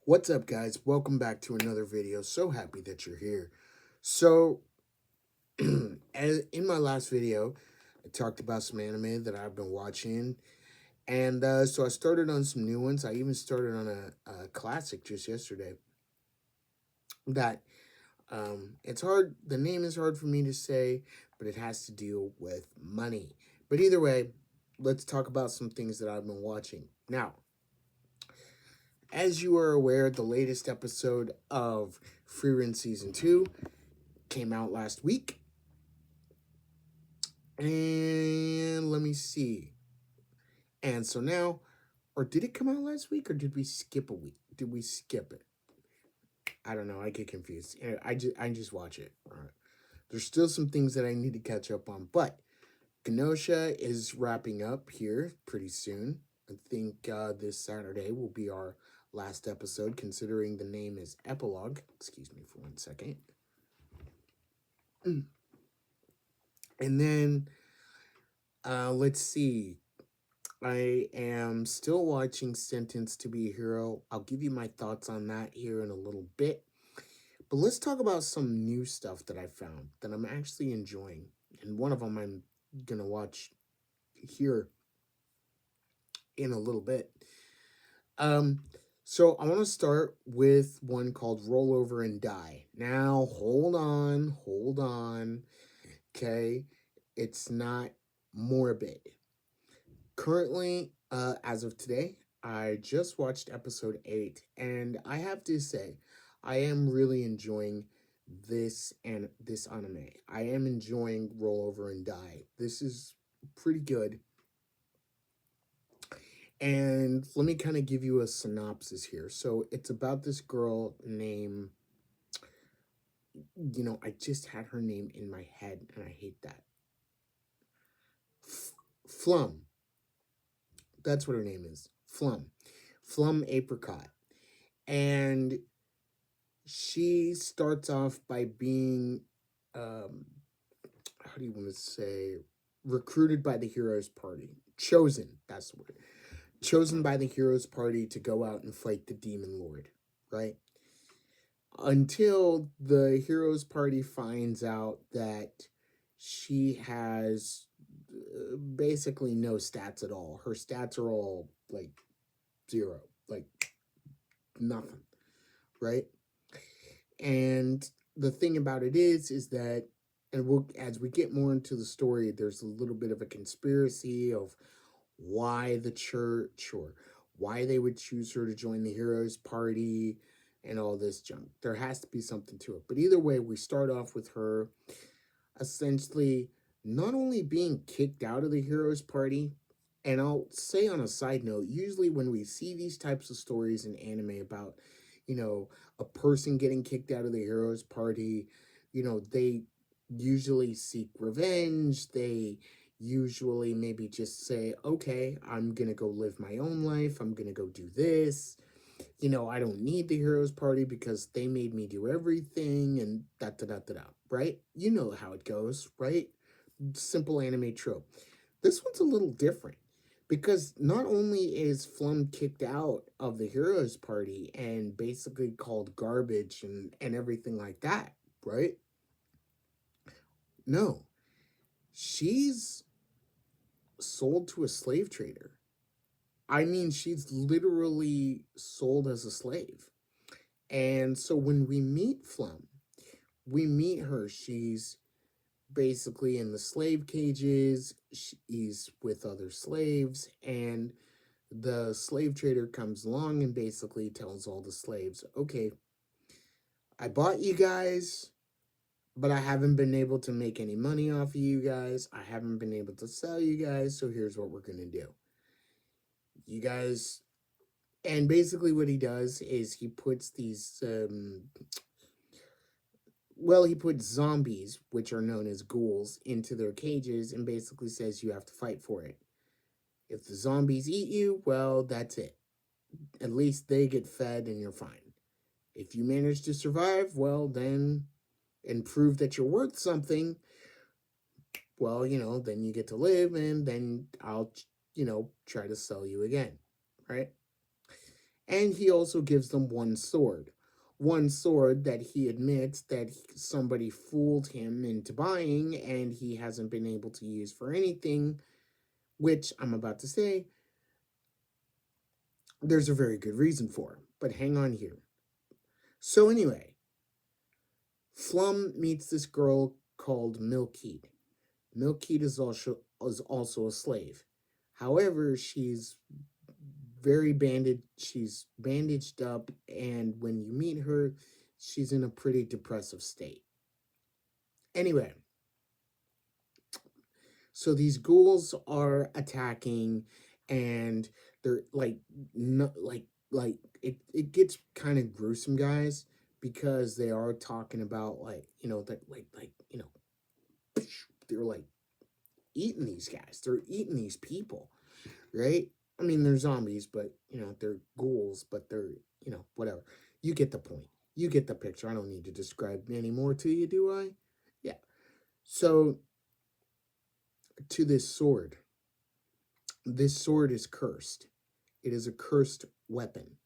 What's up, guys? Welcome back to another video. So happy that you're here. So, in my last video, I talked about some anime that I've been watching, and so I started on some new ones. I even started on a classic just yesterday. That it's hard. The name is hard for me to say, but it has to deal with money. But either way, let's talk about some things that I've been watching now. As you are aware, the latest episode of Frieren Season 2 came out last week. And let me see. And so now, or did it come out last week or did we skip a week? Did we skip it? I don't know. I get confused. I just watch it. All right. There's still some things that I need to catch up on, but Genosha is wrapping up here pretty soon. I think this Saturday will be our last episode, considering the name is Epilogue. Excuse me for 1 second. And then, let's see. I am still watching Sentenced to Be a Hero. I'll give you my thoughts on that here in a little bit. But let's talk about some new stuff that I found that I'm actually enjoying. And one of them I'm going to watch here in a little bit. So I want to start with one called Roll Over and Die. Now, hold on. Okay, it's not morbid. Currently, as of today, I just watched episode 8, and I have to say, I am really enjoying this anime. I am enjoying Roll Over and Die. This is pretty good. And let me kind of give you a synopsis here. So it's about this girl named, I just had her name in my head, and I hate that. Flum. That's what her name is. Flum. Flum Apricot. And she starts off by being, how do you want to say, recruited by the Heroes Party. Chosen, that's the word. Chosen by the Heroes Party to go out and fight the Demon Lord, right? Until the Heroes Party finds out that she has basically no stats at all. Her stats are all like zero, like nothing, right? And the thing about it is that, and we'll, as we get more into the story, there's a little bit of a conspiracy of why the church or why they would choose her to join the Heroes Party and all this junk. There has to be something to it. But either way, we start off with her essentially not only being kicked out of the Heroes Party, and I'll say on a side note, usually when we see these types of stories in anime about, a person getting kicked out of the Heroes Party, they usually seek revenge. They usually maybe just say, okay, I'm going to go live my own life. I'm going to go do this. I don't need the Heroes Party because they made me do everything and da da da da da, right? You know how it goes, right? Simple anime trope. This one's a little different because not only is Flum kicked out of the Heroes Party and basically called garbage and everything like that, right? No, she's sold to a slave trader. I mean, she's literally sold as a slave. And so when we meet Flum, we meet her. She's basically in the slave cages. She's with other slaves. And the slave trader comes along and basically tells all the slaves, okay, I bought you guys, but I haven't been able to make any money off of you guys. I haven't been able to sell you guys. So here's what we're going to do. You guys, and basically what he does is he puts these, he puts zombies, which are known as ghouls, into their cages and basically says you have to fight for it. If the zombies eat you, well, that's it. At least they get fed and you're fine. If you manage to survive, well, then, and prove that you're worth something, well, then you get to live and then I'll, try to sell you again, right? And he also gives them one sword. One sword that he admits that somebody fooled him into buying and he hasn't been able to use for anything, which I'm about to say there's a very good reason for. But hang on here. So, anyway, Flum meets this girl called Milkheed. Milkheed is also a slave. However, she's she's bandaged up, and when you meet her, she's in a pretty depressive state. Anyway, so these ghouls are attacking, and they're like, no, it gets kind of gruesome, guys, because they are talking about they're like eating these guys, they're eating these people, right? I mean, they're zombies, but they're ghouls, but they're whatever. You get the point. You get the picture. I don't need to describe any more to you, do I? Yeah. So to this sword. This sword is cursed. It is a cursed weapon.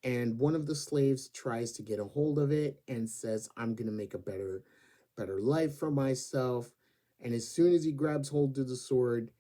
And one of the slaves tries to get a hold of it and says, I'm going to make a better life for myself. And as soon as he grabs hold of the sword,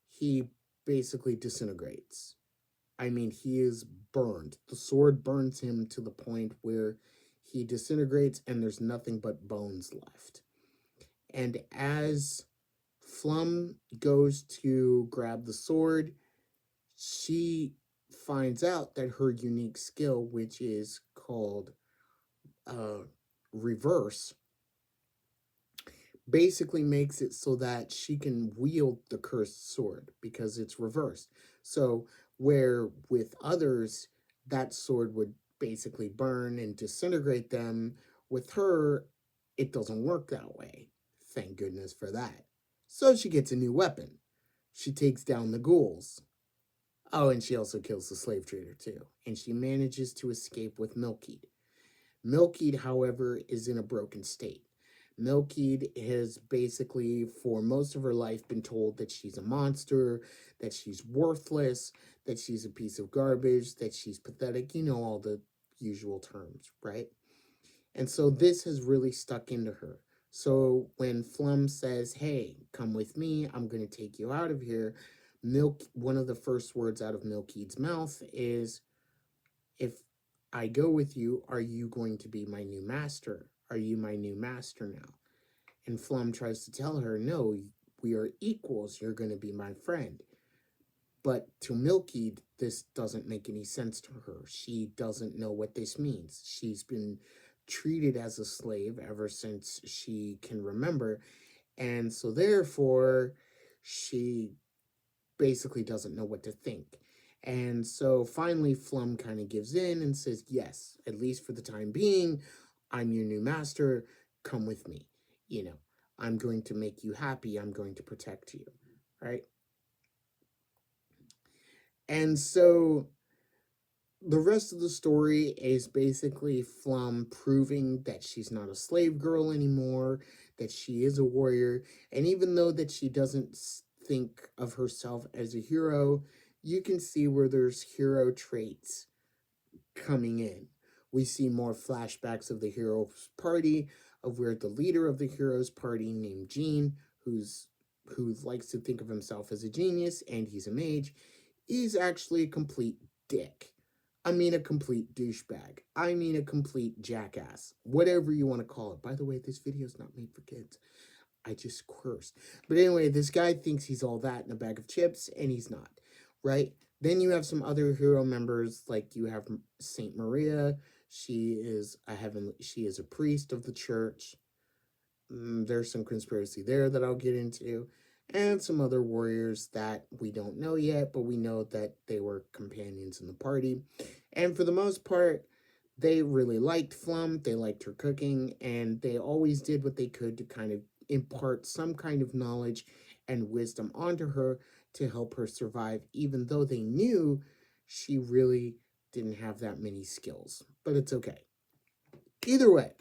he basically disintegrates. I mean, he is burned. The sword burns him to the point where he disintegrates and there's nothing but bones left. And as Flum goes to grab the sword, she finds out that her unique skill, which is called reverse, basically makes it so that she can wield the cursed sword because it's reversed. So where with others that sword would basically burn and disintegrate them, with her it doesn't work that way. Thank goodness for that. So she gets a new weapon. She takes down the ghouls. Oh, and she also kills the slave trader too. And she manages to escape with Milkheed. Milkheed, however, is in a broken state. Milkheed has basically, for most of her life, been told that she's a monster, that she's worthless, that she's a piece of garbage, that she's pathetic. You know, all the usual terms, right? And so this has really stuck into her. So when Flum says, hey, come with me, I'm going to take you out of here, one of the first words out of Milkheed's mouth is, if I go with you, are you going to be my new master? Are you my new master now? And Flum tries to tell her, no, we are equals. You're going to be my friend. But to Milkheed, this doesn't make any sense to her. She doesn't know what this means. She's been treated as a slave ever since she can remember. And so therefore, she basically doesn't know what to think. And so finally, Flum kind of gives in and says, yes, at least for the time being, I'm your new master. Come with me. I'm going to make you happy. I'm going to protect you. Right? And so the rest of the story is basically Flum proving that she's not a slave girl anymore, that she is a warrior. And even though that she doesn't think of herself as a hero, you can see where there's hero traits coming in. We see more flashbacks of the hero's party, of where the leader of the hero's party, named Gene, who likes to think of himself as a genius, and he's a mage, is actually a complete dick. I mean, a complete douchebag. I mean, a complete jackass. Whatever you want to call it. By the way, this video is not made for kids. I just cursed. But anyway, this guy thinks he's all that in a bag of chips, and he's not, right? Then you have some other hero members, like you have Saint Maria. She is a priest of the church. There's some conspiracy there that I'll get into. And some other warriors that we don't know yet, but we know that they were companions in the party. And for the most part, they really liked Flum. They liked her cooking, and they always did what they could to kind of impart some kind of knowledge and wisdom onto her to help her survive, even though they knew she really didn't have that many skills. But it's okay. Either way,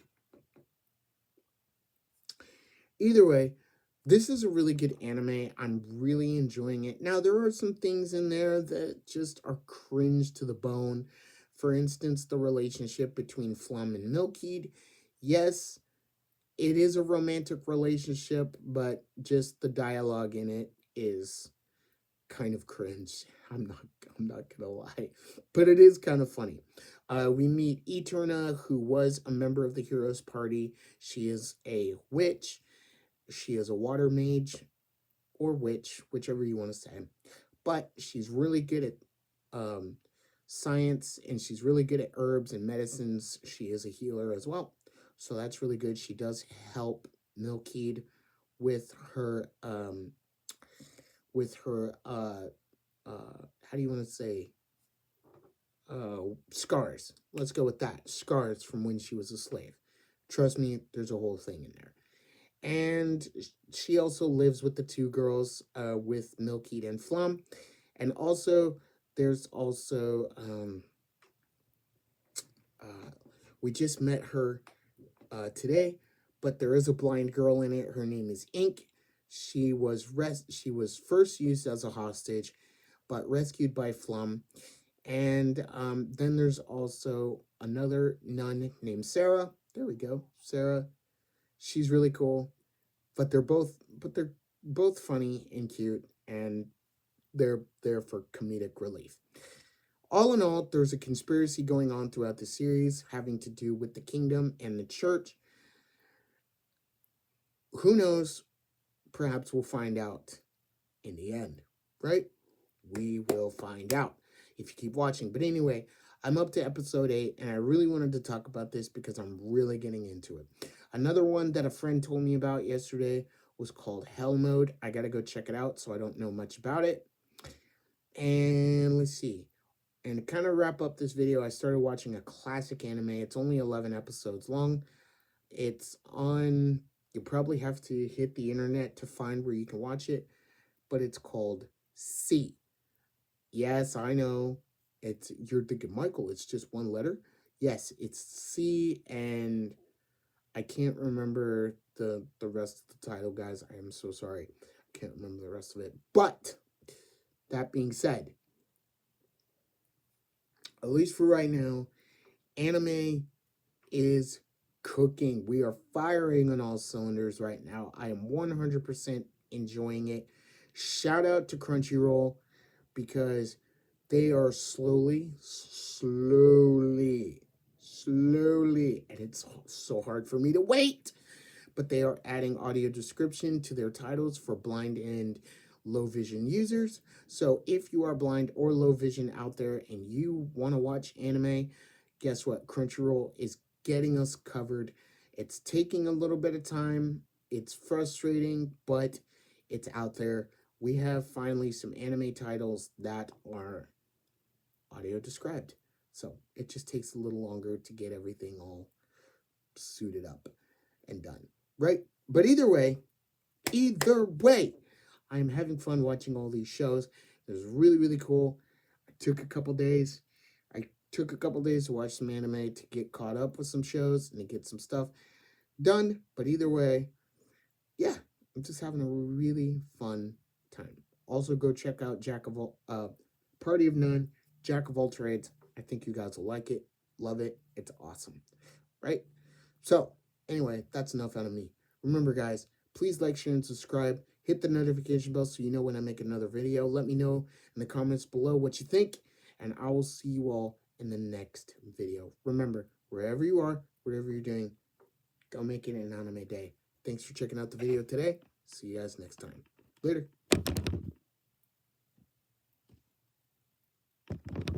this is a really good anime. I'm really enjoying it. Now, there are some things in there that just are cringe to the bone. For instance, the relationship between Flum and Milkweed. Yes, it is a romantic relationship, but just the dialogue in it is kind of cringe. I'm not gonna lie, but it is kind of funny. We meet Eterna, who was a member of the Heroes Party. She is a witch. She is a water mage or witch, whichever you want to say. But she's really good at um, science, and she's really good at herbs and medicines. She is a healer as well, so that's really good. She does help Milkweed with her how do you want to say, scars. Let's go with that. Scars from when she was a slave. Trust me, there's a whole thing in there. And she also lives with the two girls, with Milkweed and Flum. And also, there's also, we just met her today, but there is a blind girl in it. Her name is Ink. She was first used as a hostage, but rescued by Flum. And then there's also another nun named Sarah. There we go, Sarah. She's really cool, but they're both funny and cute, and they're there for comedic relief. All in all, there's a conspiracy going on throughout the series having to do with the kingdom and the church. Who knows? Perhaps we'll find out in the end, right? We will find out if you keep watching. But anyway, I'm up to episode 8, and I really wanted to talk about this because I'm really getting into it. Another one that a friend told me about yesterday was called Hell Mode. I got to go check it out, so I don't know much about it. And let's see. And to kind of wrap up this video, I started watching a classic anime. It's only 11 episodes long. It's on, you probably have to hit the internet to find where you can watch it, but it's called C. Yes, I know. You're thinking, Michael, it's just one letter. Yes, it's C, and I can't remember the rest of the title, guys. I am so sorry. I can't remember the rest of it. But that being said, at least for right now, anime is cooking. We are firing on all cylinders right now. I am 100% enjoying it. Shout out to Crunchyroll, because they are slowly, and it's so hard for me to wait, but they are adding audio description to their titles for blind and low vision users. So if you are blind or low vision out there and you want to watch anime, guess what? Crunchyroll is getting us covered. It's taking a little bit of time. It's frustrating, but it's out there. We have finally some anime titles that are audio described. So it just takes a little longer to get everything all suited up and done, right? But either way, I'm having fun watching all these shows. It was really, really cool. I took a couple days to watch some anime, to get caught up with some shows and to get some stuff done. But either way, yeah, I'm just having a really fun time. Also, go check out Party of None, Jack of All Trades. I think you guys will like it, love it. It's awesome, right? So, anyway, that's enough out of me. Remember, guys, please like, share, and subscribe. Hit the notification bell so you know when I make another video. Let me know in the comments below what you think, and I will see you all in the next video. Remember, wherever you are, whatever you're doing, go make it an anime day. Thanks for checking out the video today. See you guys next time. Later.